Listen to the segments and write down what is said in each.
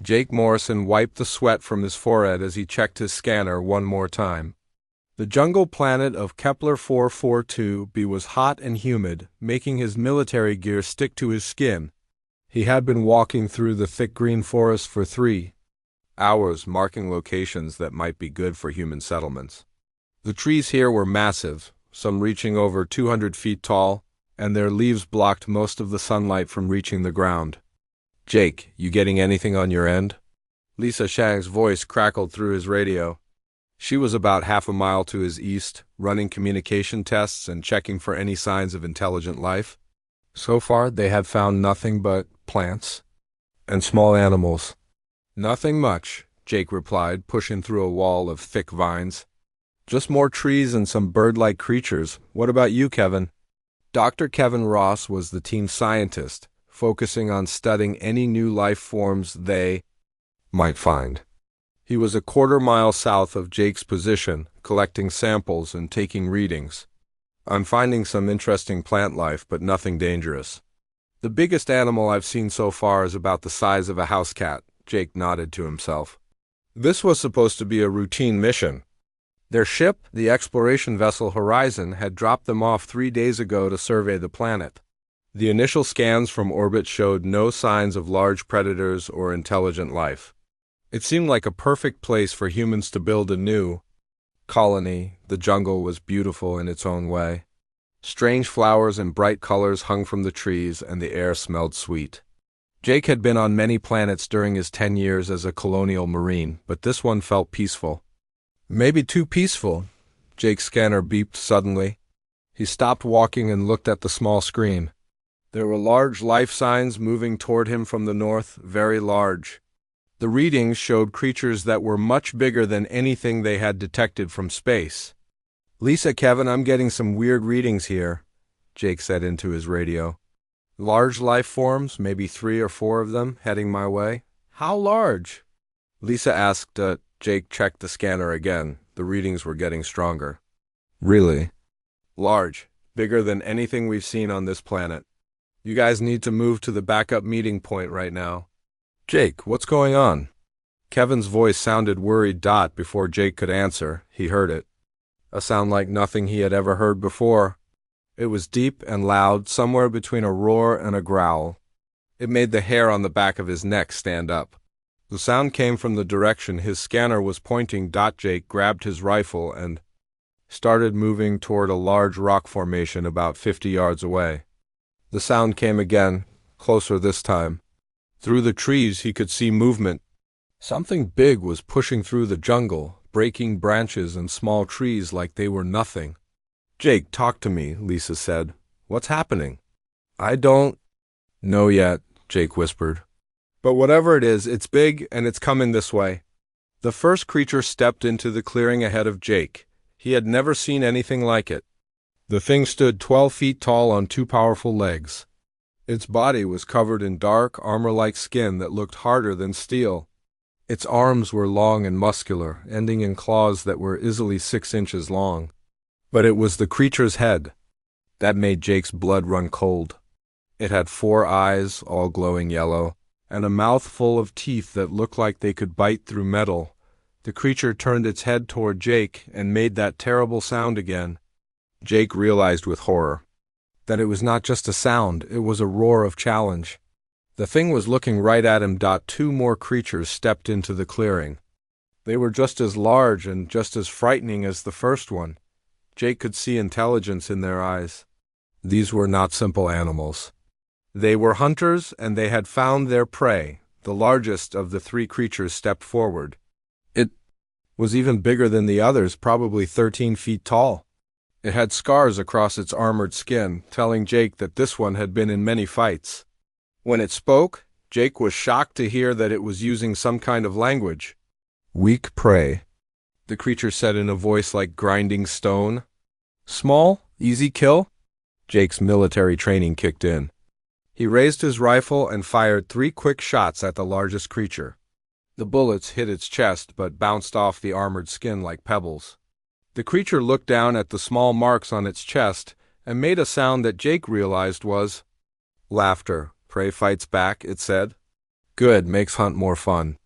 Jake Morrison wiped the sweat from his forehead as he checked his scanner one more time. The jungle planet of Kepler 442b was hot and humid, making his military gear stick to his skin. He had been walking through the thick green forest for 3 hours, marking locations that might be good for human settlements. The trees here were massive, some reaching over 200 feet tall, and their leaves blocked most of the sunlight from reaching the ground. "Jake, you getting anything on your end?" Lisa Shang's voice crackled through his radio. She was about half a mile to his east, running communication tests and checking for any signs of intelligent life. So far, they had found nothing but plants and small animals. "Nothing much," Jake replied, pushing through a wall of thick vines. "Just more trees and some bird-like creatures. What about you, Kevin?" Dr. Kevin Ross was the team scientist, focusing on studying any new life forms they might find. He was a quarter-mile south of Jake's position, collecting samples and taking readings. "I'm finding some interesting plant life, but nothing dangerous. The biggest animal I've seen so far is about the size of a house cat," Jake nodded to himself. This was supposed to be a routine mission. Their ship, the exploration vessel Horizon, had dropped them off 3 days ago to survey the planet. The initial scans from orbit showed no signs of large predators or intelligent life. It seemed like a perfect place for humans to build a new colony. The jungle was beautiful in its own way. Strange flowers and bright colors hung from the trees, and the air smelled sweet. Jake had been on many planets during his 10 years as a colonial marine, but this one felt peaceful. Maybe too peaceful. Jake's scanner beeped suddenly. He stopped walking and looked at the small screen. There were large life signs moving toward him from the north, very large. The readings showed creatures that were much bigger than anything they had detected from space. "Lisa, Kevin, I'm getting some weird readings here," Jake said into his radio. "Large life forms, maybe 3 or 4 of them, heading my way." "How large?" Lisa asked. Jake checked the scanner again. The readings were getting stronger. "Really? Large. Bigger than anything we've seen on this planet. You guys need to move to the backup meeting point right now." "Jake, what's going on?" Kevin's voice sounded worried. Before Jake could answer, he heard it. A sound like nothing he had ever heard before. It was deep and loud, somewhere between a roar and a growl. It made the hair on the back of his neck stand up. The sound came from the direction his scanner was pointing. Jake grabbed his rifle and started moving toward a large rock formation about 50 yards away. The sound came again, closer this time. Through the trees he could see movement. Something big was pushing through the jungle, breaking branches and small trees like they were nothing. "Jake, talk to me," Lisa said. "What's happening?" "I don't know yet," Jake whispered. "But whatever it is, it's big and it's coming this way." The first creature stepped into the clearing ahead of Jake. He had never seen anything like it. The thing stood 12 feet tall on 2 powerful legs. Its body was covered in dark, armor-like skin that looked harder than steel. Its arms were long and muscular, ending in claws that were easily 6 inches long. But it was the creature's head that made Jake's blood run cold. It had 4 eyes, all glowing yellow, and a mouth full of teeth that looked like they could bite through metal. The creature turned its head toward Jake and made that terrible sound again. Jake realized with horror that it was not just a sound, it was a roar of challenge. The thing was looking right at him. 2 more creatures stepped into the clearing. They were just as large and just as frightening as the first one. Jake could see intelligence in their eyes. These were not simple animals. They were hunters, and they had found their prey. The largest of the 3 creatures stepped forward. It was even bigger than the others, probably 13 feet tall. It had scars across its armored skin, telling Jake that this one had been in many fights. When it spoke, Jake was shocked to hear that it was using some kind of language. "Weak prey," the creature said in a voice like grinding stone. "Small, easy kill?" Jake's military training kicked in. He raised his rifle and fired 3 quick shots at the largest creature. The bullets hit its chest but bounced off the armored skin like pebbles. The creature looked down at the small marks on its chest and made a sound that Jake realized was laughter. "Prey fights back," it said. Good, makes hunt more fun.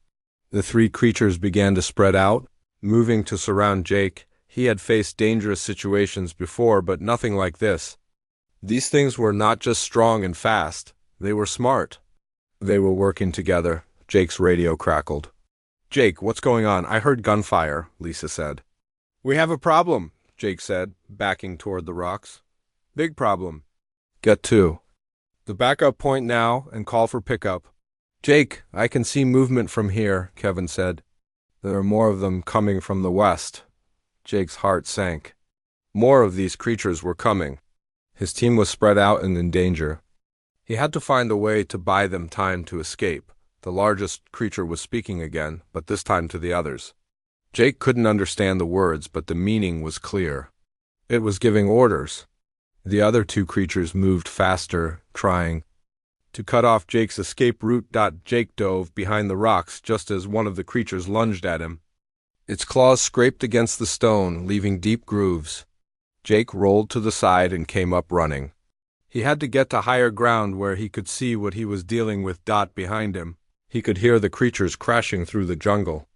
The three creatures began to spread out, moving to surround Jake. He had faced dangerous situations before, but nothing like this. These things were not just strong and fast, they were smart. They were working together. Jake's radio crackled. "Jake, what's going on? I heard gunfire," Lisa said. "We have a problem," Jake said, backing toward the rocks. "Big problem." "Get to the backup point now and call for pickup." "Jake, I can see movement from here," Kevin said. "There are more of them coming from the west." Jake's heart sank. More of these creatures were coming. His team was spread out and in danger. He had to find a way to buy them time to escape. The largest creature was speaking again, but this time to the others. Jake couldn't understand the words, but the meaning was clear. It was giving orders. The other two creatures moved faster, trying to cut off Jake's escape route. Jake dove behind the rocks just as one of the creatures lunged at him. Its claws scraped against the stone, leaving deep grooves. Jake rolled to the side and came up running. He had to get to higher ground where he could see what he was dealing with. Behind him, he could hear the creatures crashing through the jungle.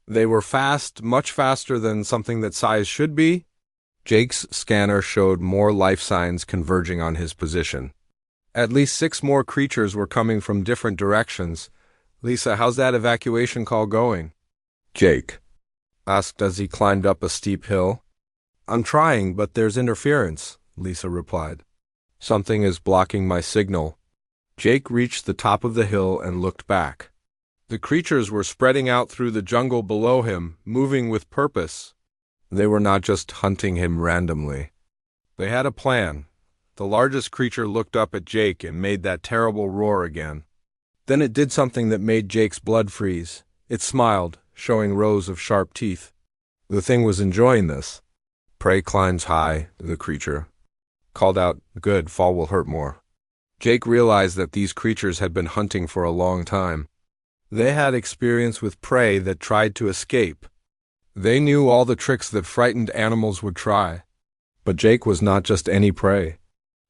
They were fast, much faster than something that size should be. Jake's scanner showed more life signs converging on his position. At least 6 more creatures were coming from different directions. "Lisa, how's that evacuation call going?" Jake asked as he climbed up a steep hill. "I'm trying, but there's interference," Lisa replied. "Something is blocking my signal." Jake reached the top of the hill and looked back. The creatures were spreading out through the jungle below him, moving with purpose. They were not just hunting him randomly. They had a plan. The largest creature looked up at Jake and made that terrible roar again. Then it did something that made Jake's blood freeze. It smiled, showing rows of sharp teeth. The thing was enjoying this. "Prey climbs high," the creature called out. "Good, fall will hurt more." Jake realized that these creatures had been hunting for a long time. They had experience with prey that tried to escape. They knew all the tricks that frightened animals would try. But Jake was not just any prey.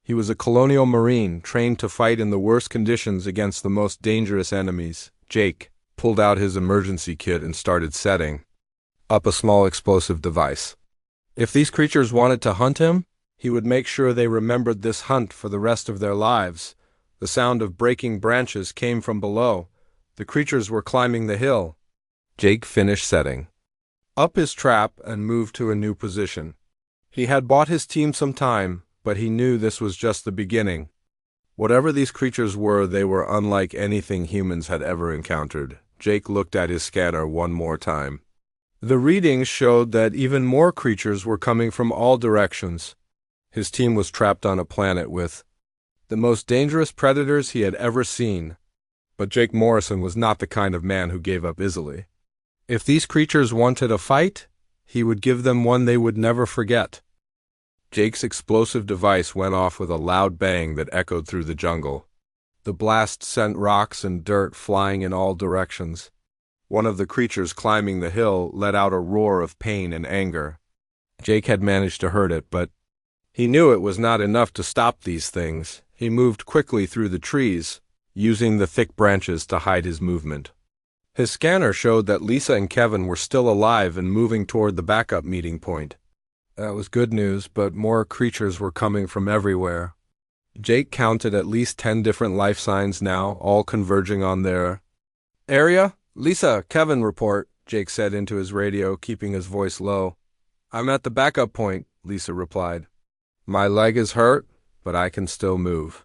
He was a colonial marine trained to fight in the worst conditions against the most dangerous enemies. Jake pulled out his emergency kit and started setting up a small explosive device. If these creatures wanted to hunt him, he would make sure they remembered this hunt for the rest of their lives. The sound of breaking branches came from below. The creatures were climbing the hill. Jake finished setting up his trap and moved to a new position. He had bought his team some time, but he knew this was just the beginning. Whatever these creatures were, they were unlike anything humans had ever encountered. Jake looked at his scanner one more time. The readings showed that even more creatures were coming from all directions. His team was trapped on a planet with the most dangerous predators he had ever seen. But Jake Morrison was not the kind of man who gave up easily. If these creatures wanted a fight, he would give them one they would never forget. Jake's explosive device went off with a loud bang that echoed through the jungle. The blast sent rocks and dirt flying in all directions. One of the creatures climbing the hill let out a roar of pain and anger. Jake had managed to hurt it, but he knew it was not enough to stop these things. He moved quickly through the trees, using the thick branches to hide his movement. His scanner showed that Lisa and Kevin were still alive and moving toward the backup meeting point. That was good news, but more creatures were coming from everywhere. Jake counted at least 10 different life signs now, all converging on their area. "Lisa, Kevin report," Jake said into his radio, keeping his voice low. "I'm at the backup point," Lisa replied. "My leg is hurt, but I can still move.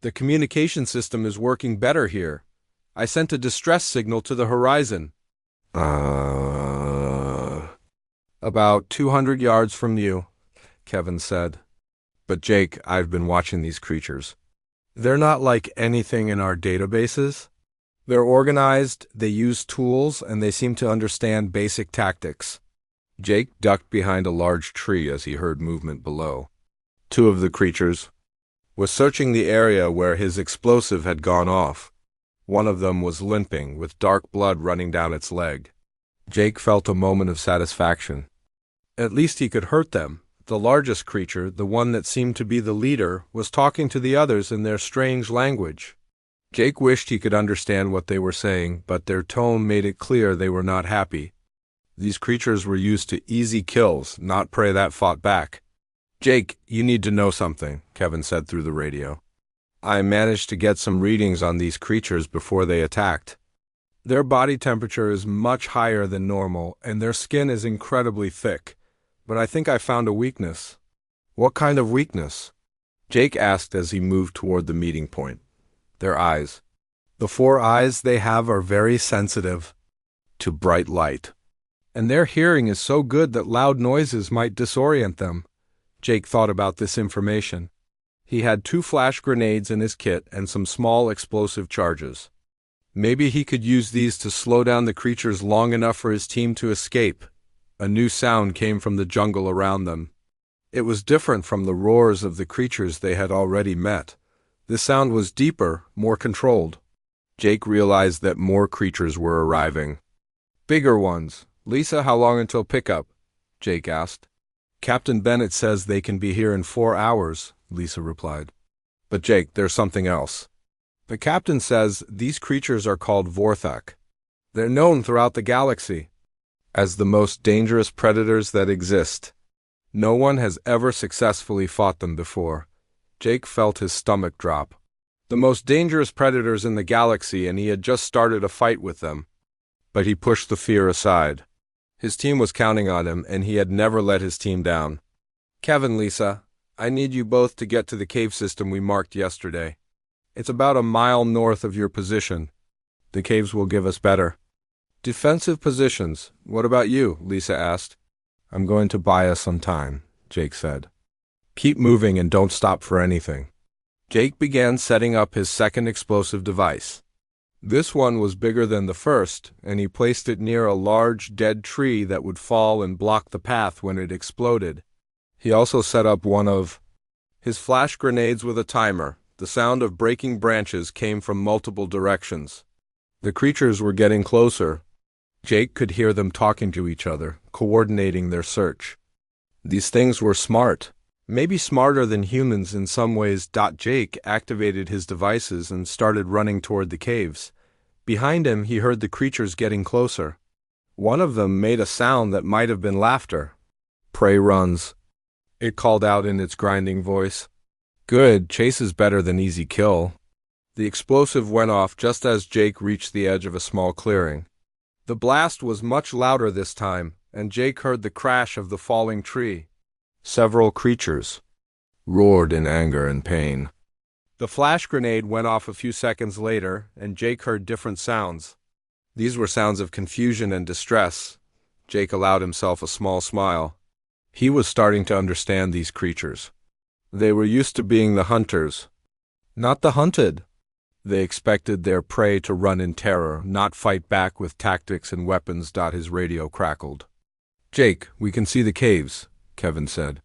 The communication system is working better here. I sent a distress signal to the horizon." About 200 yards from you," Kevin said. "But Jake, I've been watching these creatures. They're not like anything in our databases. They're organized, they use tools, and they seem to understand basic tactics." Jake ducked behind a large tree as he heard movement below. 2 of the creatures were searching the area where his explosive had gone off. One of them was limping, with dark blood running down its leg. Jake felt a moment of satisfaction. At least he could hurt them. The largest creature, the one that seemed to be the leader, was talking to the others in their strange language. Jake wished he could understand what they were saying, but their tone made it clear they were not happy. These creatures were used to easy kills, not prey that fought back. "Jake, you need to know something," Kevin said through the radio. "I managed to get some readings on these creatures before they attacked. Their body temperature is much higher than normal, and their skin is incredibly thick. But I think I found a weakness." "What kind of weakness?" Jake asked as he moved toward the meeting point. "Their eyes. The 4 eyes they have are very sensitive to bright light. And their hearing is so good that loud noises might disorient them." Jake thought about this information. He had 2 flash grenades in his kit and some small explosive charges. Maybe he could use these to slow down the creatures long enough for his team to escape. A new sound came from the jungle around them. It was different from the roars of the creatures they had already met. This sound was deeper, more controlled. Jake realized that more creatures were arriving. "Bigger ones. Lisa, how long until pickup?" Jake asked. "Captain Bennett says they can be here in 4 hours, Lisa replied. "But Jake, there's something else. The captain says these creatures are called Vorthak. They're known throughout the galaxy as the most dangerous predators that exist. No one has ever successfully fought them before." Jake felt his stomach drop. The most dangerous predators in the galaxy, and he had just started a fight with them. But he pushed the fear aside. His team was counting on him, and he had never let his team down. "Kevin, Lisa, I need you both to get to the cave system we marked yesterday. It's about a mile north of your position. The caves will give us better defensive positions. What about you?" Lisa asked. "I'm going to buy us some time," Jake said. "Keep moving and don't stop for anything." Jake began setting up his second explosive device. This one was bigger than the first, and he placed it near a large dead tree that would fall and block the path when it exploded. He also set up one of his flash grenades with a timer. The sound of breaking branches came from multiple directions. The creatures were getting closer. Jake could hear them talking to each other, coordinating their search. These things were smart, maybe smarter than humans in some ways. Jake activated his devices and started running toward the caves. Behind him, he heard the creatures getting closer. One of them made a sound that might have been laughter. "Prey runs," it called out in its grinding voice. "Good, chase is better than easy kill." The explosive went off just as Jake reached the edge of a small clearing. The blast was much louder this time, and Jake heard the crash of the falling tree. Several creatures roared in anger and pain. The flash grenade went off a few seconds later, and Jake heard different sounds. These were sounds of confusion and distress. Jake allowed himself a small smile. He was starting to understand these creatures. They were used to being the hunters, not the hunted. They expected their prey to run in terror, not fight back with tactics and weapons. His radio crackled. "Jake, we can see the caves," Kevin said.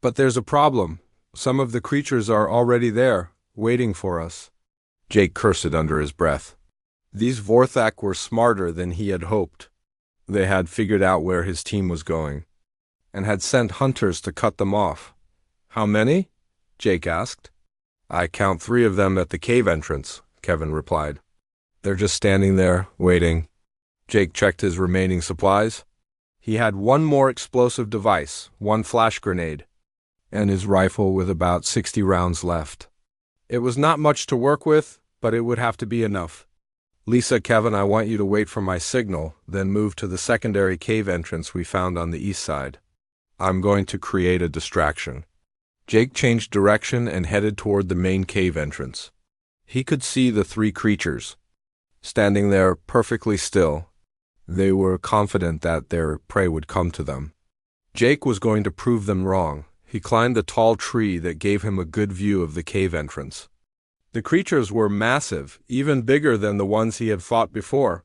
"But there's a problem. Some of the creatures are already there, waiting for us." Jake cursed under his breath. These Vorthak were smarter than he had hoped. They had figured out where his team was going, and had sent hunters to cut them off. "How many?" Jake asked. "I count 3 of them at the cave entrance," Kevin replied. "They're just standing there, waiting." Jake checked his remaining supplies. He had 1 more explosive device, 1 flash grenade, and his rifle with about 60 rounds left. It was not much to work with, but it would have to be enough. "Lisa, Kevin, I want you to wait for my signal, then move to the secondary cave entrance we found on the east side. I'm going to create a distraction." Jake changed direction and headed toward the main cave entrance. He could see the 3 creatures, standing there perfectly still. They were confident that their prey would come to them. Jake was going to prove them wrong. He climbed a tall tree that gave him a good view of the cave entrance. The creatures were massive, even bigger than the ones he had fought before.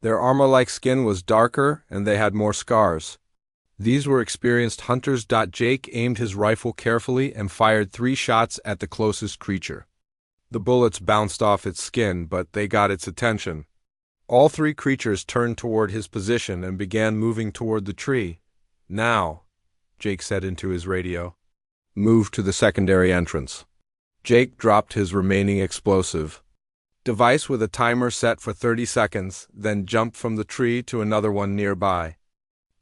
Their armor-like skin was darker, and they had more scars. These were experienced hunters. Jake aimed his rifle carefully and fired 3 shots at the closest creature. The bullets bounced off its skin, but they got its attention. All 3 creatures turned toward his position and began moving toward the tree. "Now," Jake said into his radio, "move to the secondary entrance." Jake dropped his remaining explosive. device with a timer set for 30 seconds, then jumped from the tree to another one nearby.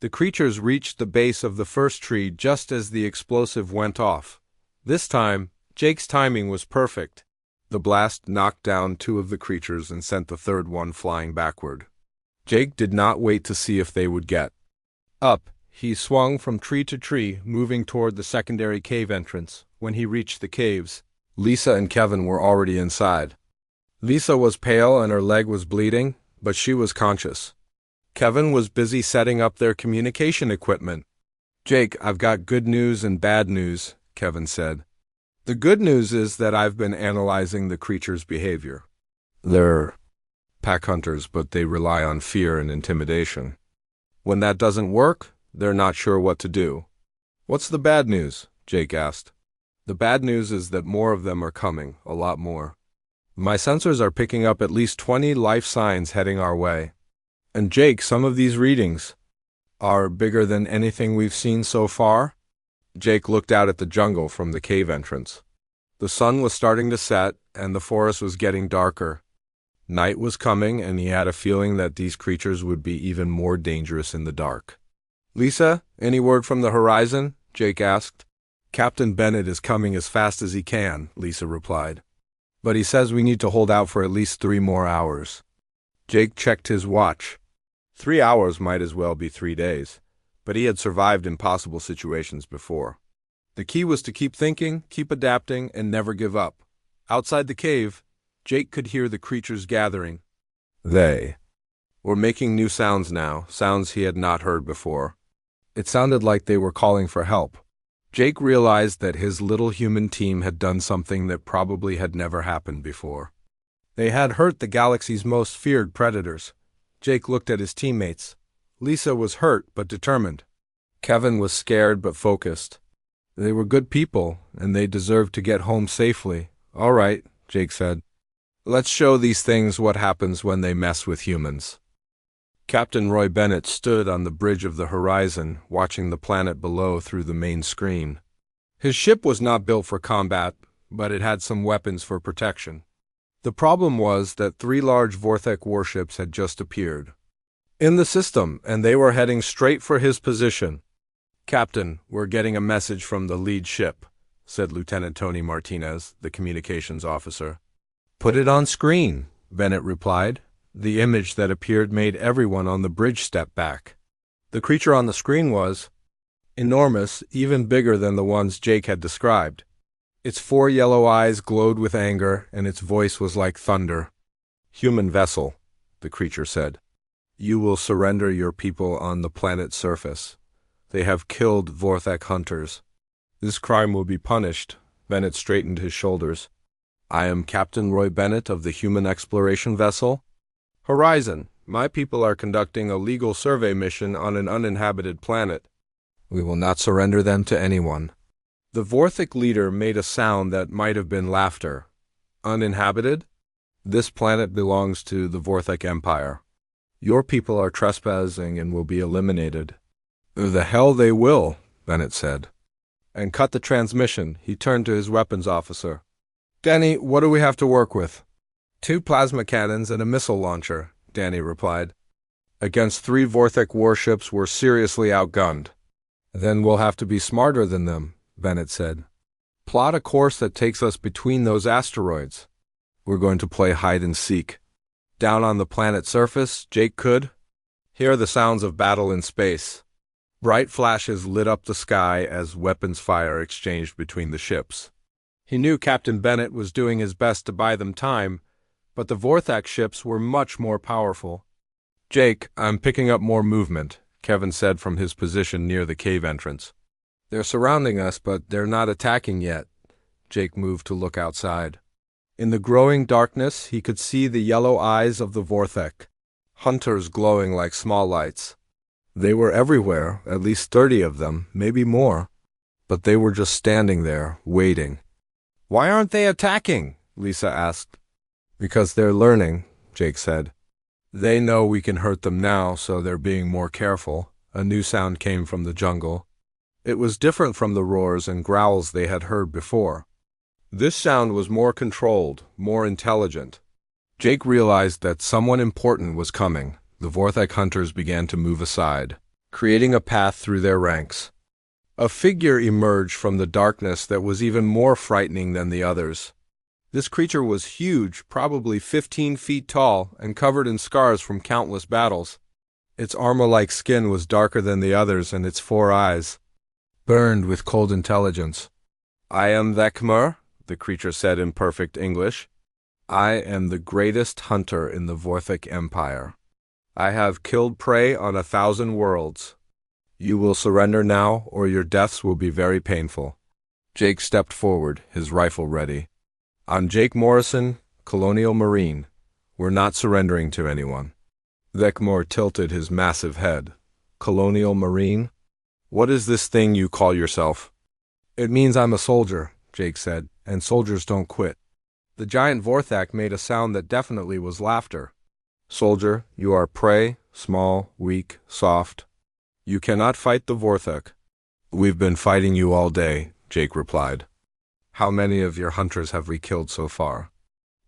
The creatures reached the base of the first tree just as the explosive went off. This time, Jake's timing was perfect. The blast knocked down 2 of the creatures and sent the third one flying backward. Jake did not wait to see if they would get up. He swung from tree to tree, moving toward the secondary cave entrance. When he reached the caves, Lisa and Kevin were already inside. Lisa was pale and her leg was bleeding, but she was conscious. Kevin was busy setting up their communication equipment. "Jake, I've got good news and bad news," Kevin said. "The good news is that I've been analyzing the creatures' behavior. They're pack hunters, but they rely on fear and intimidation. When that doesn't work, they're not sure what to do." "What's the bad news?" Jake asked. "The bad news is that more of them are coming, a lot more. My sensors are picking up at least 20 life signs heading our way. And Jake, some of these readings are bigger than anything we've seen so far." Jake looked out at the jungle from the cave entrance. The sun was starting to set, and the forest was getting darker. Night was coming, and he had a feeling that these creatures would be even more dangerous in the dark. "Lisa, any word from the horizon?" Jake asked. "Captain Bennett is coming as fast as he can," Lisa replied. "But he says we need to hold out for at least 3 more hours." Jake checked his watch. 3 hours might as well be 3 days, but he had survived impossible situations before. The key was to keep thinking, keep adapting, and never give up. Outside the cave, Jake could hear the creatures gathering. They were making new sounds now, sounds he had not heard before. It sounded like they were calling for help. Jake realized that his little human team had done something that probably had never happened before. They had hurt the galaxy's most feared predators. Jake looked at his teammates. Lisa was hurt but determined. Kevin was scared but focused. They were good people, and they deserved to get home safely. "All right," Jake said. "Let's show these things what happens when they mess with humans." Captain Roy Bennett stood on the bridge of the horizon, watching the planet below through the main screen. His ship was not built for combat, but it had some weapons for protection. The problem was that 3 large Vorthek warships had just appeared in the system, and they were heading straight for his position. "Captain, we're getting a message from the lead ship," said Lieutenant Tony Martinez, the communications officer. "Put it on screen," Bennett replied. The image that appeared made everyone on the bridge step back. The creature on the screen was enormous, even bigger than the ones Jake had described. Its 4 yellow eyes glowed with anger, and its voice was like thunder. "Human vessel," the creature said. "You will surrender your people on the planet's surface. They have killed Vorthek hunters. This crime will be punished." Bennett straightened his shoulders. "I am Captain Roy Bennett of the human exploration vessel Horizon. My people are conducting a legal survey mission on an uninhabited planet. We will not surrender them to anyone." The Vorthek leader made a sound that might have been laughter. "Uninhabited? This planet belongs to the Vorthek Empire. Your people are trespassing and will be eliminated." "The hell they will," Bennett said. And cut the transmission. He turned to his weapons officer. "Danny, what do we have to work with?" 2 plasma cannons and a missile launcher," Danny replied. "Against 3 Vorthek warships, we're seriously outgunned." "Then we'll have to be smarter than them," Bennett said. "Plot a course that takes us between those asteroids. We're going to play hide and seek." Down on the planet's surface, Jake could hear the sounds of battle in space. Bright flashes lit up the sky as weapons fire exchanged between the ships. He knew Captain Bennett was doing his best to buy them time, but the Vorthek ships were much more powerful. "Jake, I'm picking up more movement," Kevin said from his position near the cave entrance. "They're surrounding us, but they're not attacking yet." Jake moved to look outside. In the growing darkness, he could see the yellow eyes of the Vorthek, hunters glowing like small lights. They were everywhere, at least 30 of them, maybe more. But they were just standing there, waiting. "Why aren't they attacking?" Lisa asked. "Because they're learning," Jake said. "They know we can hurt them now, so they're being more careful." A new sound came from the jungle. It was different from the roars and growls they had heard before. This sound was more controlled, more intelligent. Jake realized that someone important was coming. The Vorthak hunters began to move aside, creating a path through their ranks. A figure emerged from the darkness that was even more frightening than the others. This creature was huge, probably 15 feet tall, and covered in scars from countless battles. Its armor-like skin was darker than the others, and its 4 eyes burned with cold intelligence. "I am Vekmur," the creature said in perfect English. "I am the greatest hunter in the Vorthak Empire. I have killed prey on 1,000 worlds. You will surrender now, or your deaths will be very painful." Jake stepped forward, his rifle ready. "I'm Jake Morrison, Colonial Marine. We're not surrendering to anyone." Vekmur tilted his massive head. "Colonial Marine? What is this thing you call yourself?" "It means I'm a soldier," Jake said, "and soldiers don't quit." The giant Vorthak made a sound that definitely was laughter. "Soldier, you are prey, small, weak, soft. You cannot fight the Vorthak." "We've been fighting you all day," Jake replied. "How many of your hunters have we killed so far?"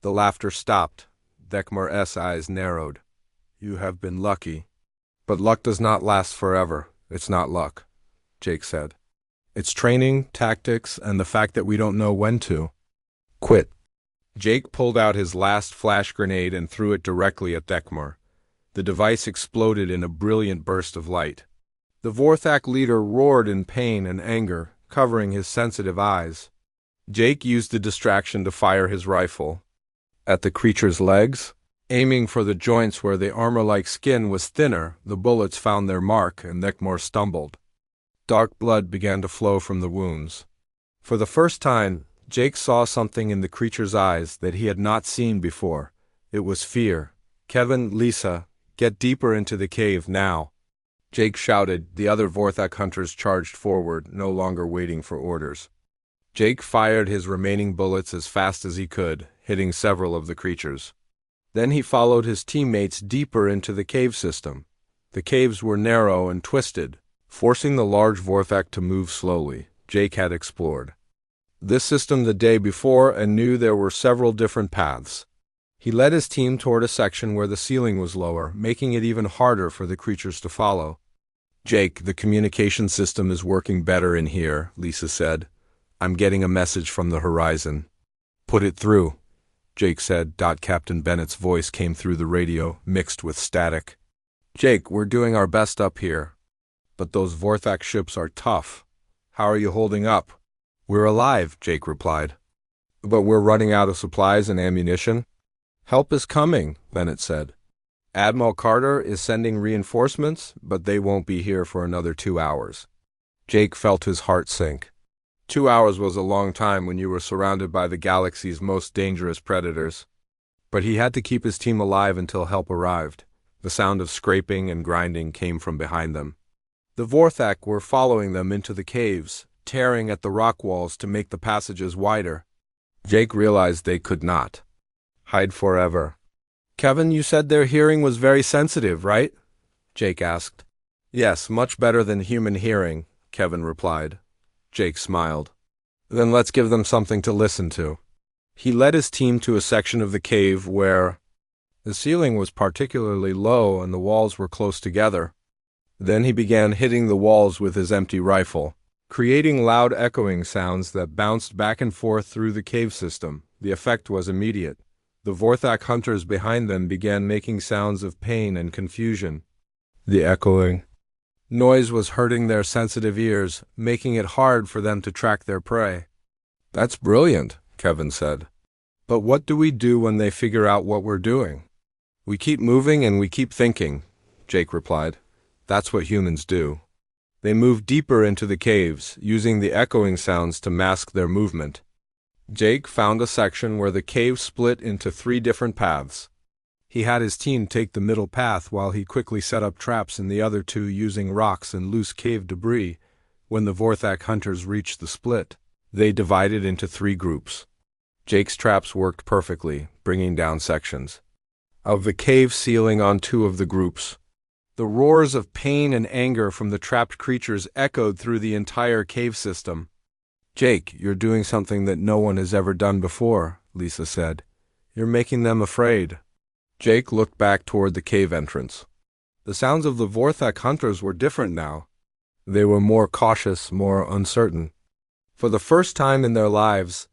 The laughter stopped. Vekmur's eyes narrowed. "You have been lucky." "But luck does not last forever. It's not luck," Jake said. "It's training, tactics, and the fact that we don't know when to quit." Jake pulled out his last flash grenade and threw it directly at Vekmur. The device exploded in a brilliant burst of light. The Vorthak leader roared in pain and anger, covering his sensitive eyes. Jake used the distraction to fire his rifle at the creature's legs. Aiming for the joints where the armor-like skin was thinner, the bullets found their mark and Vekmur stumbled. Dark blood began to flow from the wounds. For the first time, Jake saw something in the creature's eyes that he had not seen before. It was fear. "Kevin, Lisa, get deeper into the cave now." Jake shouted. The other Vorthak hunters charged forward, no longer waiting for orders. Jake fired his remaining bullets as fast as he could, hitting several of the creatures. Then he followed his teammates deeper into the cave system. The caves were narrow and twisted, forcing the large Vorthak to move slowly. Jake had explored this system the day before and knew there were several different paths. He led his team toward a section where the ceiling was lower, making it even harder for the creatures to follow. "Jake, the communication system is working better in here," Lisa said. "I'm getting a message from the horizon." "Put it through," Jake said. Captain Bennett's voice came through the radio, mixed with static. "Jake, we're doing our best up here. But those Vorthak ships are tough. How are you holding up?" "We're alive," Jake replied. "But we're running out of supplies and ammunition." "Help is coming," Bennett said. "Admiral Carter is sending reinforcements, but they won't be here for another 2 hours." Jake felt his heart sink. 2 hours was a long time when you were surrounded by the galaxy's most dangerous predators. But he had to keep his team alive until help arrived. The sound of scraping and grinding came from behind them. The Vorthak were following them into the caves, tearing at the rock walls to make the passages wider. Jake realized they could not hide forever. "Kevin, you said their hearing was very sensitive, right?" Jake asked. "Yes, much better than human hearing," Kevin replied. Jake smiled. "Then let's give them something to listen to." He led his team to a section of the cave where the ceiling was particularly low and the walls were close together. Then he began hitting the walls with his empty rifle, creating loud echoing sounds that bounced back and forth through the cave system. The effect was immediate. The Vorthak hunters behind them began making sounds of pain and confusion. The echoing noise was hurting their sensitive ears, making it hard for them to track their prey. "That's brilliant," Kevin said. "But what do we do when they figure out what we're doing?" "We keep moving and we keep thinking," Jake replied. "That's what humans do." They moved deeper into the caves, using the echoing sounds to mask their movement. Jake found a section where the cave split into 3 different paths. He had his team take the middle path while he quickly set up traps in the other 2 using rocks and loose cave debris. When the Vorthak hunters reached the split, they divided into 3 groups. Jake's traps worked perfectly, bringing down sections of the cave ceiling on 2 of the groups. The roars of pain and anger from the trapped creatures echoed through the entire cave system. "Jake, you're doing something that no one has ever done before," Lisa said. You're making them afraid. Jake looked back toward the cave entrance. The sounds of the Vorthak hunters were different now. They were more cautious, more uncertain. For the first time in their lives,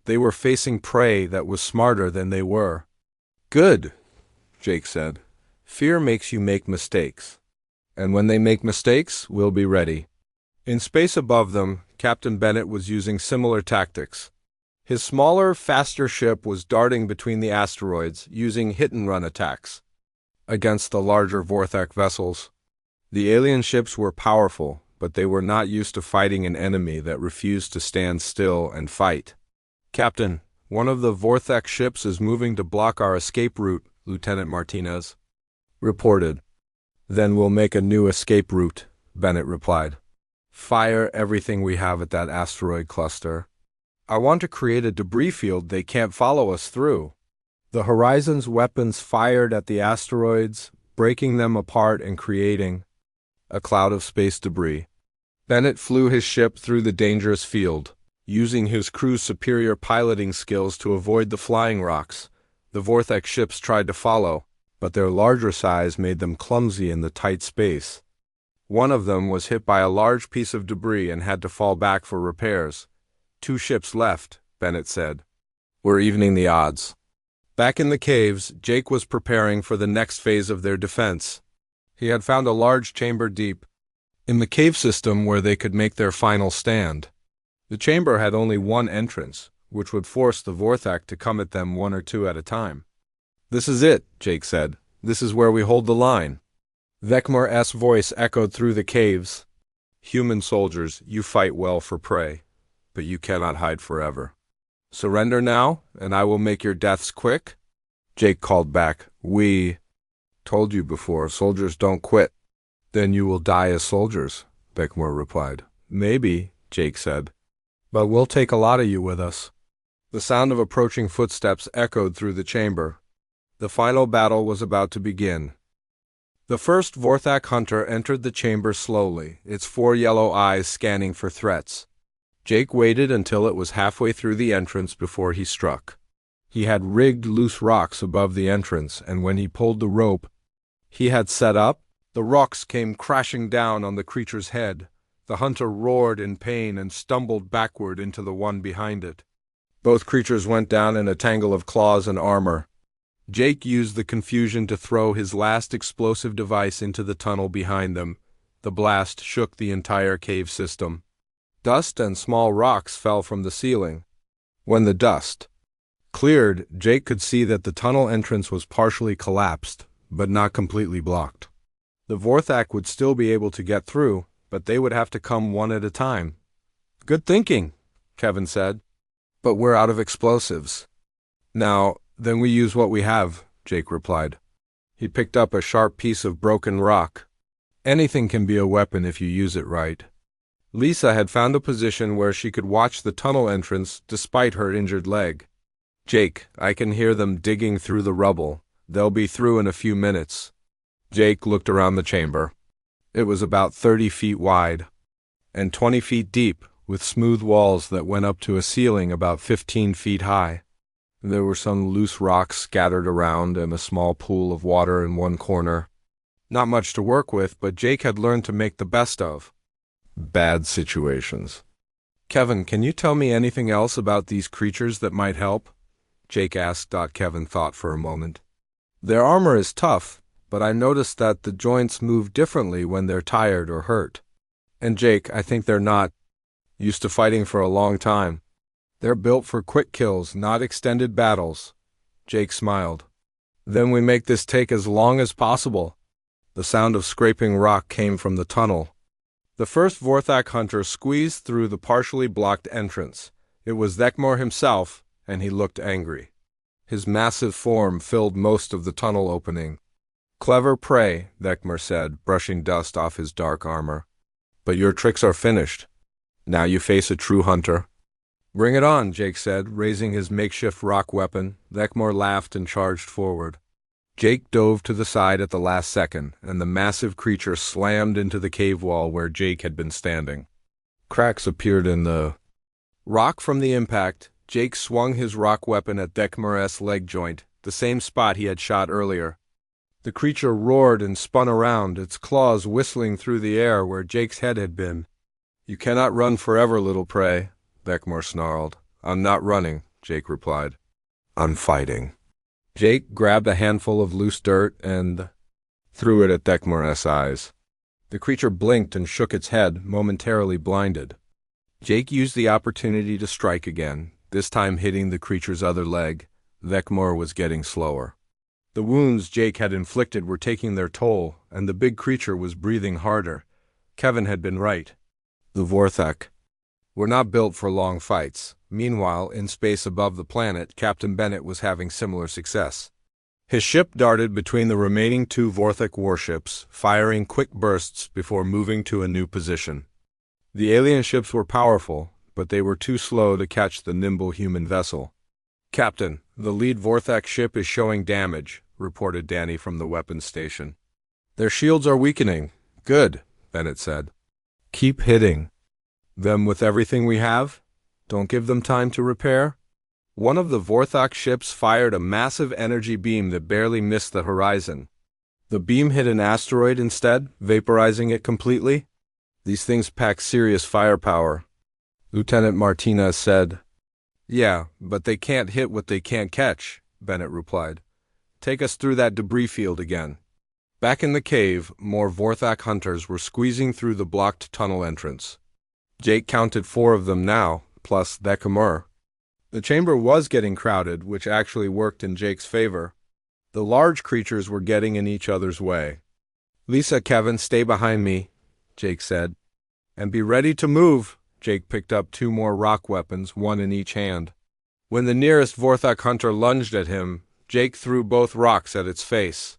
they were facing prey that was smarter than they were. Good, Jake said. Fear makes you make mistakes. And when they make mistakes, we'll be ready. In space above them, Captain Bennett was using similar tactics. His smaller, faster ship was darting between the asteroids, using hit-and-run attacks against the larger Vorthak vessels. The alien ships were powerful, but they were not used to fighting an enemy that refused to stand still and fight. Captain, one of the Vorthak ships is moving to block our escape route, Lieutenant Martinez reported. Then we'll make a new escape route, Bennett replied. Fire everything we have at that asteroid cluster. I want to create a debris field they can't follow us through. The Horizon's weapons fired at the asteroids, breaking them apart and creating a cloud of space debris. Bennett flew his ship through the dangerous field, using his crew's superior piloting skills to avoid the flying rocks. The Vorthak ships tried to follow, but their larger size made them clumsy in the tight space. One of them was hit by a large piece of debris and had to fall back for repairs. 2 ships left, Bennett said. We're evening the odds. Back in the caves, Jake was preparing for the next phase of their defense. He had found a large chamber deep in the cave system where they could make their final stand. The chamber had only one entrance, which would force the Vorthak to come at them 1 or 2 at a time. This is it, Jake said. This is where we hold the line. Vekmar's voice echoed through the caves. Human soldiers, you fight well for prey, but you cannot hide forever. Surrender now, and I will make your deaths quick? Jake called back. We told you before, soldiers don't quit. Then you will die as soldiers, Vekmar replied. Maybe, Jake said. But we'll take a lot of you with us. The sound of approaching footsteps echoed through the chamber. The final battle was about to begin. The first Vorthak hunter entered the chamber slowly, its 4 yellow eyes scanning for threats. Jake waited until it was halfway through the entrance before he struck. He had rigged loose rocks above the entrance, and when he pulled the rope he had set up, the rocks came crashing down on the creature's head. The hunter roared in pain and stumbled backward into the one behind it. Both creatures went down in a tangle of claws and armor. Jake used the confusion to throw his last explosive device into the tunnel behind them. The blast shook the entire cave system. Dust and small rocks fell from the ceiling. When the dust cleared, Jake could see that the tunnel entrance was partially collapsed, but not completely blocked. The Vorthak would still be able to get through, but they would have to come one at a time. Good thinking, Kevin said. But we're out of explosives. Now, then we use what we have, Jake replied. He picked up a sharp piece of broken rock. Anything can be a weapon if you use it right. Lisa had found a position where she could watch the tunnel entrance despite her injured leg. Jake, I can hear them digging through the rubble. They'll be through in a few minutes. Jake looked around the chamber. It was about 30 feet wide and 20 feet deep, with smooth walls that went up to a ceiling about 15 feet high. There were some loose rocks scattered around and a small pool of water in one corner. Not much to work with, but Jake had learned to make the best of bad situations. Kevin, can you tell me anything else about these creatures that might help? Jake asked. Kevin thought for a moment. Their armor is tough, but I noticed that the joints move differently when they're tired or hurt. And Jake, I think they're not used to fighting for a long time. They're built for quick kills, not extended battles. Jake smiled. Then we make this take as long as possible. The sound of scraping rock came from the tunnel. The first Vorthak hunter squeezed through the partially blocked entrance. It was Vekmar himself, and he looked angry. His massive form filled most of the tunnel opening. Clever prey, Vekmar said, brushing dust off his dark armor. But your tricks are finished. Now you face a true hunter. Bring it on, Jake said, raising his makeshift rock weapon. Vekmar laughed and charged forward. Jake dove to the side at the last second, and the massive creature slammed into the cave wall where Jake had been standing. Cracks appeared in the rock from the impact. Jake swung his rock weapon at Dekmar's leg joint, the same spot he had shot earlier. The creature roared and spun around, its claws whistling through the air where Jake's head had been. "You cannot run forever, little prey," Dekmar snarled. "I'm not running," Jake replied. "I'm fighting." Jake grabbed a handful of loose dirt and threw it at Dekmar's eyes. The creature blinked and shook its head, momentarily blinded. Jake used the opportunity to strike again, this time hitting the creature's other leg. Dekmar was getting slower. The wounds Jake had inflicted were taking their toll, and the big creature was breathing harder. Kevin had been right. The Vorthak were not built for long fights. Meanwhile, in space above the planet, Captain Bennett was having similar success. His ship darted between the remaining two Vorthak warships, firing quick bursts before moving to a new position. The alien ships were powerful, but they were too slow to catch the nimble human vessel. "Captain, the lead Vorthak ship is showing damage," reported Danny from the weapons station. "Their shields are weakening." "Good," Bennett said. "Keep hitting them with everything we have. Don't give them time to repair." One of the Vorthak ships fired a massive energy beam that barely missed the horizon. The beam hit an asteroid instead, vaporizing it completely. "These things pack serious firepower," Lieutenant Martinez said. "Yeah, but they can't hit what they can't catch," Bennett replied. "Take us through that debris field again." Back in the cave, more Vorthak hunters were squeezing through the blocked tunnel entrance. Jake counted 4 of them now, plus Dekmar. The chamber was getting crowded, which actually worked in Jake's favor. The large creatures were getting in each other's way. "Lisa, Kevin, stay behind me," Jake said. "And be ready to move." Jake picked up 2 more rock weapons, one in each hand. When the nearest Vorthak hunter lunged at him, Jake threw both rocks at its face.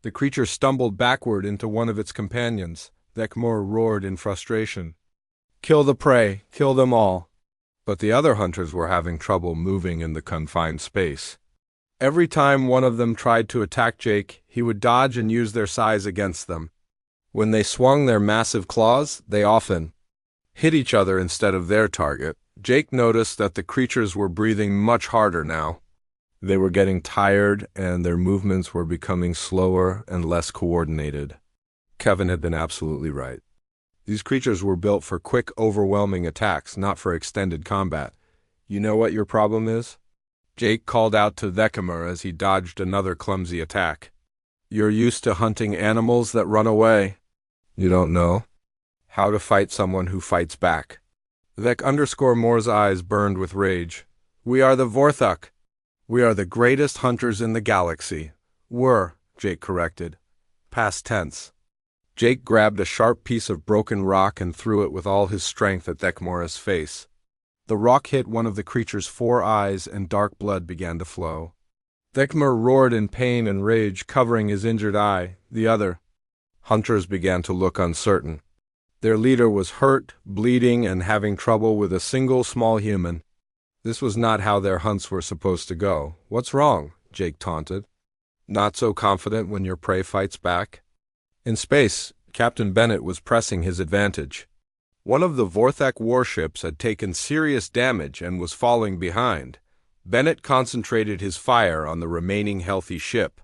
The creature stumbled backward into one of its companions. Dekmar roared in frustration. "Kill the prey, kill them all." But the other hunters were having trouble moving in the confined space. Every time one of them tried to attack Jake, he would dodge and use their size against them. When they swung their massive claws, they often hit each other instead of their target. Jake noticed that the creatures were breathing much harder now. They were getting tired, and their movements were becoming slower and less coordinated. Kevin had been absolutely right. These creatures were built for quick, overwhelming attacks, not for extended combat. "You know what your problem is?" Jake called out to Dekmar as he dodged another clumsy attack. "You're used to hunting animals that run away. You don't know how to fight someone who fights back." Moore's eyes burned with rage. "We are the Vorthak. We are the greatest hunters in the galaxy." "Were," Jake corrected. Past tense. Jake grabbed a sharp piece of broken rock and threw it with all his strength at Dekmar's face. The rock hit one of the creature's 4 eyes, and dark blood began to flow. Dekmar roared in pain and rage, covering his injured eye. The other hunters began to look uncertain. Their leader was hurt, bleeding, and having trouble with a single small human. This was not how their hunts were supposed to go. "What's wrong?" Jake taunted. "Not so confident when your prey fights back?" In space, Captain Bennett was pressing his advantage. One of the Vorthak warships had taken serious damage and was falling behind. Bennett concentrated his fire on the remaining healthy ship.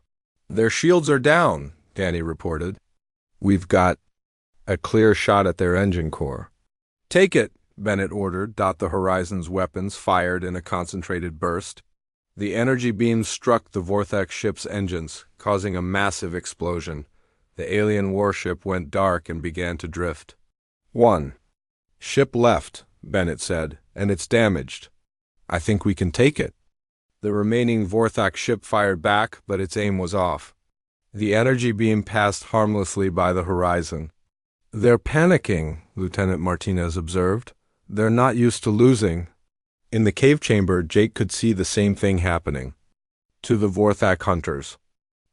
"Their shields are down," Danny reported. "We've got a clear shot at their engine core." "Take it," Bennett ordered. The Horizon's weapons fired in a concentrated burst. The energy beams struck the Vorthak ship's engines, causing a massive explosion. The alien warship went dark and began to drift. "One ship left," Bennett said, "and it's damaged. I think we can take it." The remaining Vorthak ship fired back, but its aim was off. The energy beam passed harmlessly by the Horizon. "They're panicking," Lieutenant Martinez observed. "They're not used to losing." In the cave chamber, Jake could see the same thing happening to the Vorthak hunters.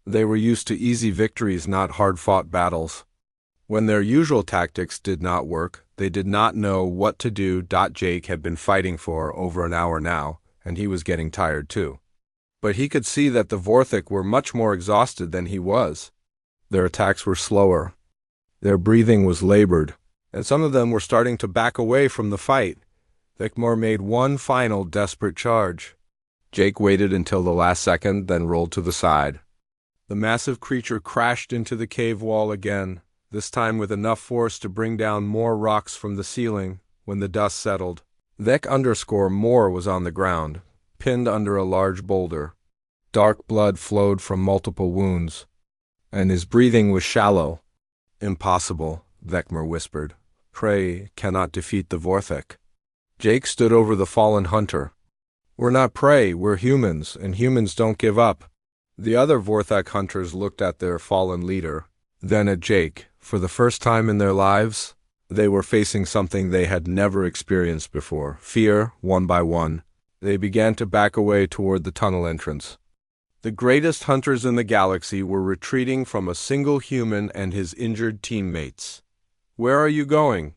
They were used to easy victories, not hard-fought battles. When their usual tactics did not work, they did not know what to do. Jake had been fighting for over an hour now, and he was getting tired too. But he could see that the Vorthak were much more exhausted than he was. Their attacks were slower. Their breathing was labored, and some of them were starting to back away from the fight. Thicmore made one final desperate charge. Jake waited until the last second, then rolled to the side. The massive creature crashed into the cave wall again, this time with enough force to bring down more rocks from the ceiling when the dust settled. Thec_Moore was on the ground, pinned under a large boulder. Dark blood flowed from multiple wounds, and his breathing was shallow. "Impossible," Thecmore whispered. "Prey cannot defeat the Vorthek." Jake stood over the fallen hunter. "We're not prey, we're humans, and humans don't give up." The other Vorthek hunters looked at their fallen leader, then at Jake. For the first time in their lives, they were facing something they had never experienced before. Fear, one by one. They began to back away toward the tunnel entrance. The greatest hunters in the galaxy were retreating from a single human and his injured teammates. "Where are you going?"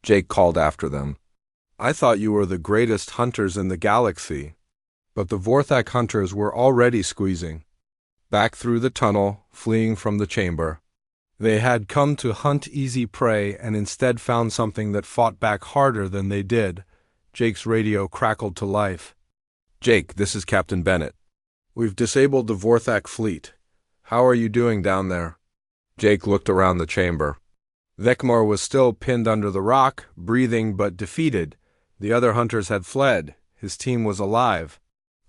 Jake called after them. "I thought you were the greatest hunters in the galaxy." But the Vorthek hunters were already squeezing back through the tunnel, fleeing from the chamber. They had come to hunt easy prey and instead found something that fought back harder than they did. Jake's radio crackled to life. "Jake, this is Captain Bennett. We've disabled the Vorthek fleet. How are you doing down there?" Jake looked around the chamber. Thecmore was still pinned under the rock, breathing but defeated. The other hunters had fled. His team was alive.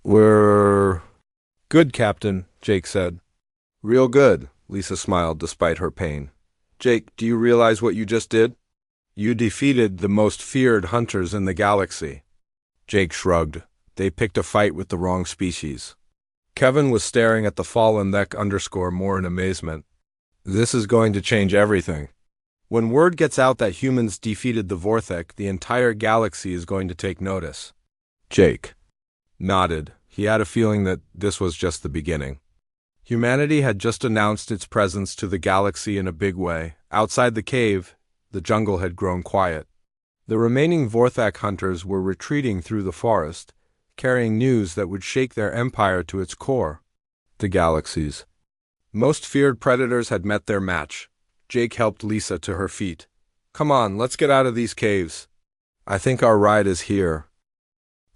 "We're good, Captain," Jake said. "Real good," Lisa smiled despite her pain. "Jake, do you realize what you just did? You defeated the most feared hunters in the galaxy." Jake shrugged. They picked a fight with the wrong species. Kevin was staring at the fallen Thec_Moore in amazement. "This is going to change everything. When word gets out that humans defeated the Vorthek, the entire galaxy is going to take notice." Jake nodded. He had a feeling that this was just the beginning. Humanity had just announced its presence to the galaxy in a big way. Outside the cave, the jungle had grown quiet. The remaining Vorthek hunters were retreating through the forest, carrying news that would shake their empire to its core. The galaxy's most feared predators had met their match. Jake helped Lisa to her feet. "Come on, let's get out of these caves. I think our ride is here."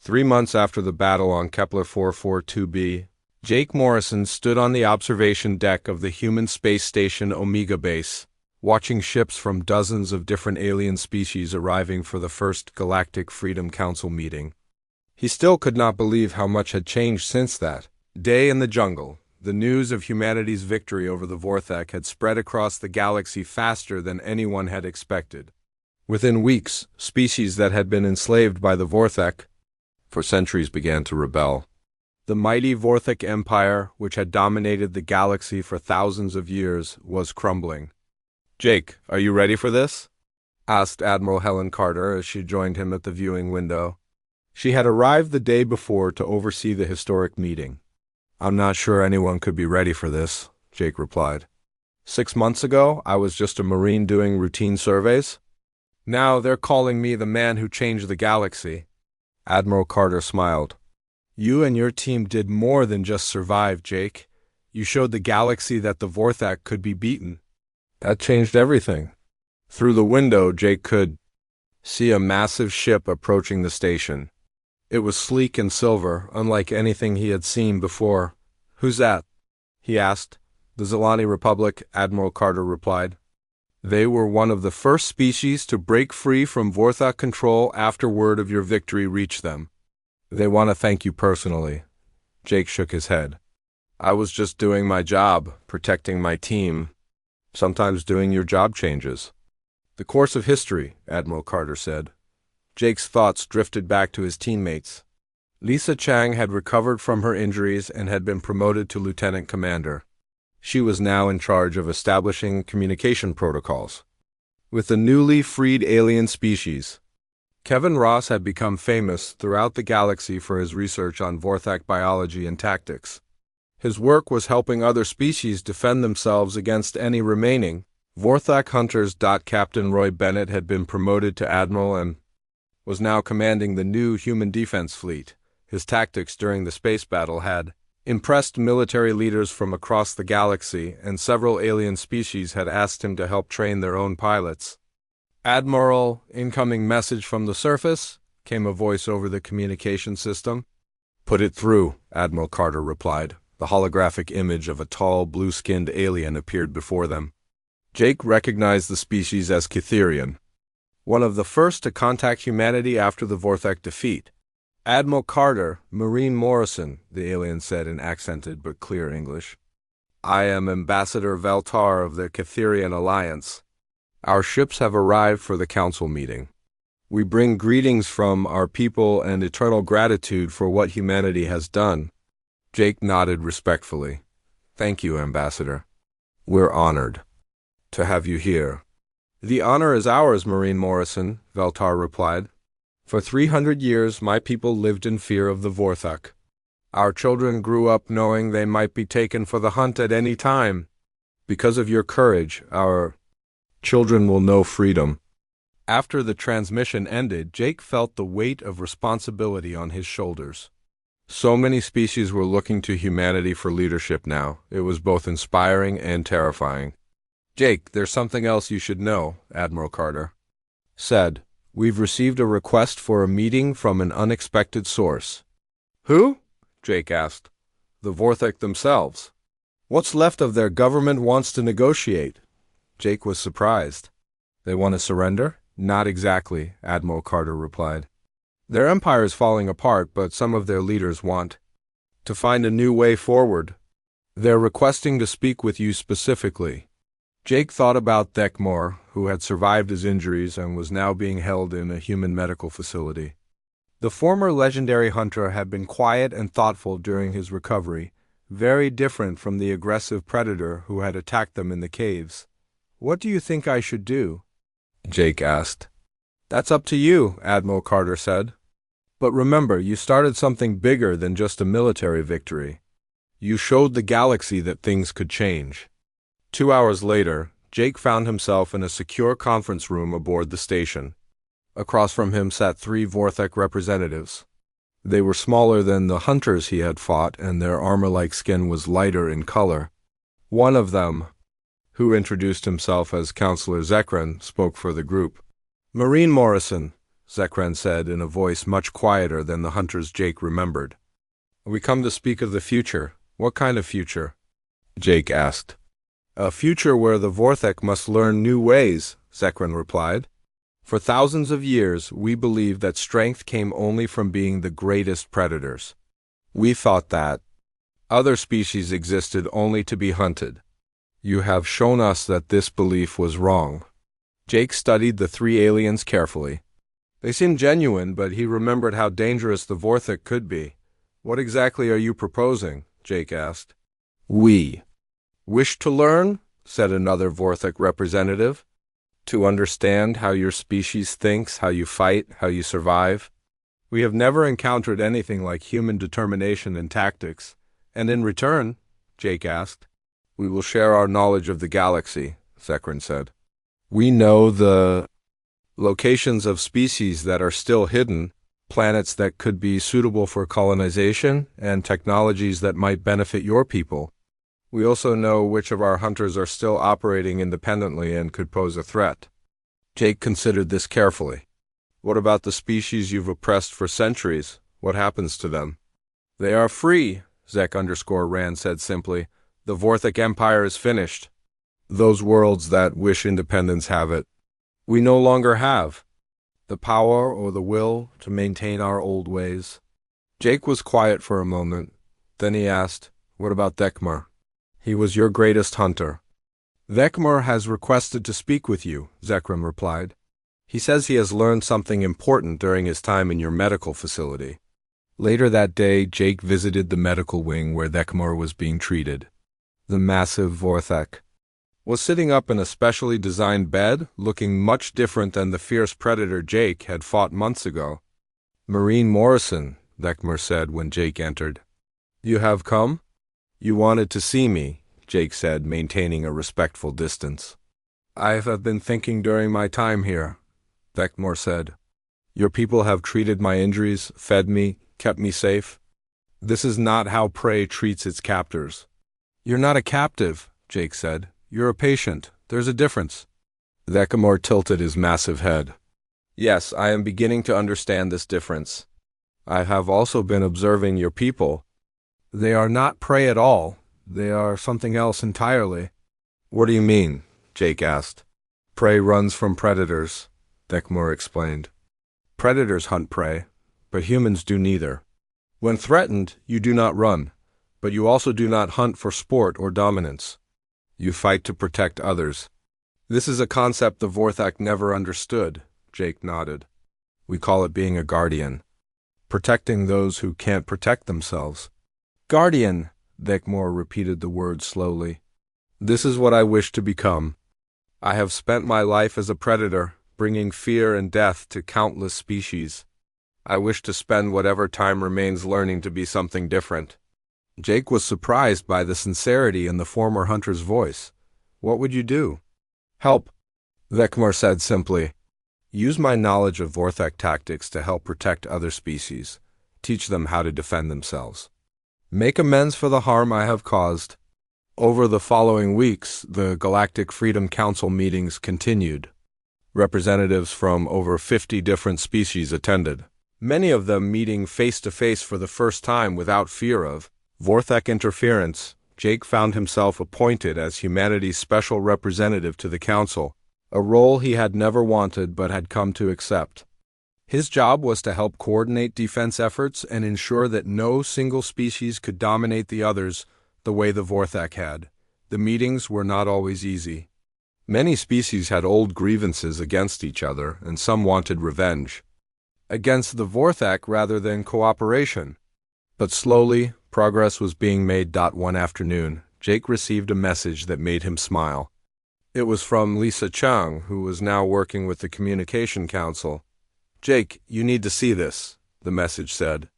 3 months after the battle on Kepler 442b, Jake Morrison stood on the observation deck of the human space station Omega Base, watching ships from dozens of different alien species arriving for the first Galactic Freedom Council meeting. He still could not believe how much had changed since that day in the jungle. The news of humanity's victory over the Vorthek had spread across the galaxy faster than anyone had expected. Within weeks, species that had been enslaved by the Vorthek for centuries began to rebel. The mighty Vorthek Empire, which had dominated the galaxy for thousands of years, was crumbling. "Jake, are you ready for this?" asked Admiral Helen Carter as she joined him at the viewing window. She had arrived the day before to oversee the historic meeting. "I'm not sure anyone could be ready for this," Jake replied. 6 months ago, I was just a Marine doing routine surveys. Now they're calling me the man who changed the galaxy." Admiral Carter smiled. "You and your team did more than just survive, Jake. You showed the galaxy that the Vorthek could be beaten." "That changed everything." Through the window, Jake could see a massive ship approaching the station. It was sleek and silver, unlike anything he had seen before. "Who's that?" he asked. "The Zilani Republic," Admiral Carter replied. "They were one of the first species to break free from Vorthek control after word of your victory reached them. They want to thank you personally." Jake shook his head. "I was just doing my job, protecting my team. Sometimes doing your job changes." "The course of history," Admiral Carter said. Jake's thoughts drifted back to his teammates. Lisa Chang had recovered from her injuries and had been promoted to lieutenant commander. She was now in charge of establishing communication protocols with the newly freed alien species. Kevin Ross had become famous throughout the galaxy for his research on Vorthek biology and tactics. His work was helping other species defend themselves against any remaining Vorthek hunters. Captain Roy Bennett had been promoted to admiral and was now commanding the new human defense fleet. His tactics during the space battle had impressed military leaders from across the galaxy, and several alien species had asked him to help train their own pilots. "Admiral, incoming message from the surface," came a voice over the communication system. Put it through, Admiral Carter replied. The holographic image of a tall, blue-skinned alien appeared before them. Jake recognized the species as Cytherian, one of the first to contact humanity after the Vorthek defeat. Admiral Carter, Marine Morrison, the alien said in accented but clear English. I am Ambassador Veltar of the Cytherian Alliance. Our ships have arrived for the council meeting. We bring greetings from our people and eternal gratitude for what humanity has done. Jake nodded respectfully. Thank you, Ambassador. We're honored to have you here. The honor is ours, Marine Morrison, Veltar replied. For 300 years, my people lived in fear of the Vorthek. Our children grew up knowing they might be taken for the hunt at any time. Because of your courage, our children will know freedom. After the transmission ended, Jake felt the weight of responsibility on his shoulders. So many species were looking to humanity for leadership now. It was both inspiring and terrifying. Jake, there's something else you should know, Admiral Carter said. We've received a request for a meeting from an unexpected source. Who? Jake asked. The Vorthek themselves. What's left of their government wants to negotiate. Jake was surprised. They want to surrender? Not exactly, Admiral Carter replied. Their empire is falling apart, but some of their leaders want to find a new way forward. They're requesting to speak with you specifically. Jake thought about Thekmor, who had survived his injuries and was now being held in a human medical facility. The former legendary hunter had been quiet and thoughtful during his recovery, very different from the aggressive predator who had attacked them in the caves. What do you think I should do? Jake asked. That's up to you, Admiral Carter said. But remember, you started something bigger than just a military victory. You showed the galaxy that things could change. 2 hours later, Jake found himself in a secure conference room aboard the station. Across from him sat 3 Vorthek representatives. They were smaller than the hunters he had fought, and their armor-like skin was lighter in color. One of them, who introduced himself as Counselor Zekran, spoke for the group. Marine Morrison, Zekran said in a voice much quieter than the hunters Jake remembered. We come to speak of the future. What kind of future? Jake asked. A future where the Vorthek must learn new ways, Zekran replied. For thousands of years, we believed that strength came only from being the greatest predators. We thought that other species existed only to be hunted. You have shown us that this belief was wrong. Jake studied the 3 aliens carefully. They seemed genuine, but he remembered how dangerous the Vorthek could be. What exactly are you proposing? Jake asked. We wish to learn, said another Vorthek representative. To understand how your species thinks, how you fight, how you survive. We have never encountered anything like human determination and tactics. And in return, Jake asked, we will share our knowledge of the galaxy, Zekran said. We know the locations of species that are still hidden, planets that could be suitable for colonization, and technologies that might benefit your people. We also know which of our hunters are still operating independently and could pose a threat. Jake considered this carefully. What about the species you've oppressed for centuries? What happens to them? They are free, Zek_Rand said simply. The Vorthek Empire is finished. Those worlds that wish independence have it. We no longer have the power or the will to maintain our old ways. Jake was quiet for a moment. Then he asked, what about Thekmor? He was your greatest hunter. Thekmor has requested to speak with you, Zekran replied. He says he has learned something important during his time in your medical facility. Later that day, Jake visited the medical wing where Thekmor was being treated. The massive Vorthek was sitting up in a specially designed bed, looking much different than the fierce predator Jake had fought months ago. Marine Morrison, Thekmor said when Jake entered. You have come? You wanted to see me, Jake said, maintaining a respectful distance. I have been thinking during my time here, Thekmor said. Your people have treated my injuries, fed me, kept me safe. This is not how prey treats its captors. You're not a captive, Jake said. You're a patient. There's a difference. Thekmor tilted his massive head. Yes, I am beginning to understand this difference. I have also been observing your people. They are not prey at all. They are something else entirely. What do you mean? Jake asked. Prey runs from predators, Dekmore explained. Predators hunt prey, but humans do neither. When threatened, you do not run, but you also do not hunt for sport or dominance. You fight to protect others. This is a concept the Vorthak never understood, Jake nodded. We call it being a guardian. Protecting those who can't protect themselves. Guardian, Dekmore repeated the word slowly. This is what I wish to become. I have spent my life as a predator, bringing fear and death to countless species. I wish to spend whatever time remains learning to be something different. Jake was surprised by the sincerity in the former hunter's voice. What would you do? Help, Dekmore said simply. Use my knowledge of Vorthak tactics to help protect other species. Teach them how to defend themselves. Make amends for the harm I have caused. Over the following weeks, the Galactic Freedom Council meetings continued. Representatives from over 50 different species attended, many of them meeting face-to-face for the first time without fear of Vorthak interference. Jake found himself appointed as humanity's special representative to the council, a role he had never wanted but had come to accept. His job was to help coordinate defense efforts and ensure that no single species could dominate the others the way the Vorthak had. The meetings were not always easy. Many species had old grievances against each other, and some wanted revenge. Against the Vorthak rather than cooperation. But slowly, progress was being made. One afternoon, Jake received a message that made him smile. It was from Lisa Chung, who was now working with the Communication Council. Jake, you need to see this, the message said.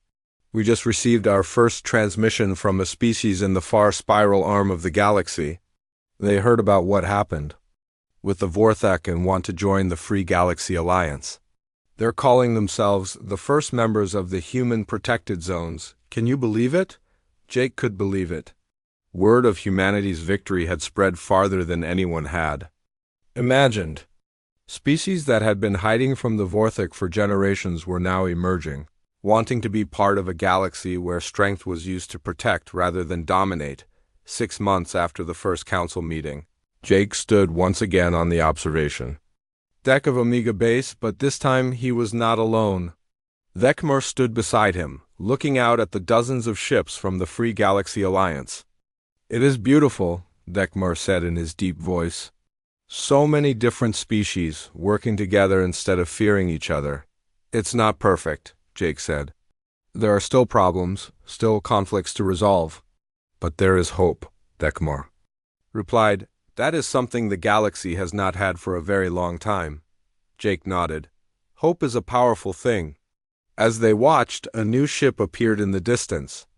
We just received our first transmission from a species in the far spiral arm of the galaxy. They heard about what happened with the Vorthak and want to join the Free Galaxy Alliance. They're calling themselves the first members of the Human Protected Zones. Can you believe it? Jake could believe it. Word of humanity's victory had spread farther than anyone had imagined. Species that had been hiding from the Vorthak for generations were now emerging, wanting to be part of a galaxy where strength was used to protect rather than dominate. 6 months after the first council meeting, Jake stood once again on the observation deck of Omega Base, but this time he was not alone. Dekmore stood beside him, looking out at the dozens of ships from the Free Galaxy Alliance. It is beautiful, Dekmore said in his deep voice. So many different species working together instead of fearing each other. It's not perfect, Jake said. There are still problems, still conflicts to resolve. But there is hope, Dekmore replied. That is something the galaxy has not had for a very long time. Jake nodded. Hope is a powerful thing. As they watched, a new ship appeared in the distance.